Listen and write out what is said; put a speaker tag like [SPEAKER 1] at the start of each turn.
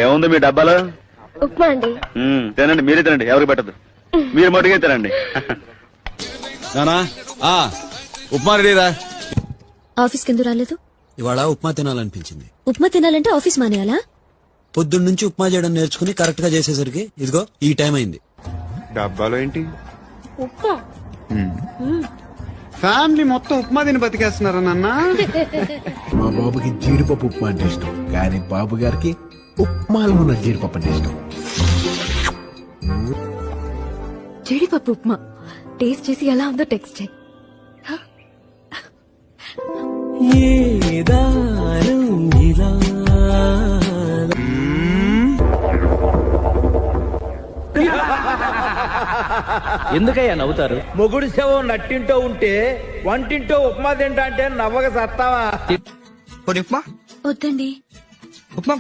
[SPEAKER 1] ఏముంది మీ డబ్బాలో?
[SPEAKER 2] ఉప్మా అండి.
[SPEAKER 1] తినండి, మీరే తినండి, ఎవరికి పెట్టద్దు. మీరు మటుకే తినండి.
[SPEAKER 3] నానా ఉప్మా రెడీరా.
[SPEAKER 4] ఆఫీస్ కింద రాలేదు.
[SPEAKER 3] ఇవాళ ఉప్మా తినాలనిపించింది.
[SPEAKER 4] ఉప్మా తినాలంటే ఆఫీస్ మానేయాలా?
[SPEAKER 3] పొద్దున్న నుంచి ఉప్మా చేయడం నేర్చుకుని కరెక్ట్ గా చేసేసరికి ఇదిగో ఈ టైం అయింది.
[SPEAKER 5] డబ్బాలో ఏంటి?
[SPEAKER 2] ఉప్మా.
[SPEAKER 5] ఫ్యామిలీ మొత్తం ఉప్మా తిని బతికేస్తున్నారా నాన్న?
[SPEAKER 6] మా బాబుకి జీడిపప్పు ఉప్మా అంటే ఇష్టం, కానీ బాబు గారికి ఉప్మాలో ఉన్న జీడిపప్పు అంటే ఇష్టం.
[SPEAKER 4] జీడిపప్పు ఉప్మా టేస్ట్ చేసి ఎలా ఉందో టెక్స్ట్ చేయి.
[SPEAKER 7] ఎందుకయ్యా నవ్వుతారు? మొగుడు శవం నట్టింటో ఉంటే వంటింటో ఉప్మా తింటా అంటే నవ్వక సత్తావా?
[SPEAKER 4] వద్దండి.
[SPEAKER 7] ఉప్మా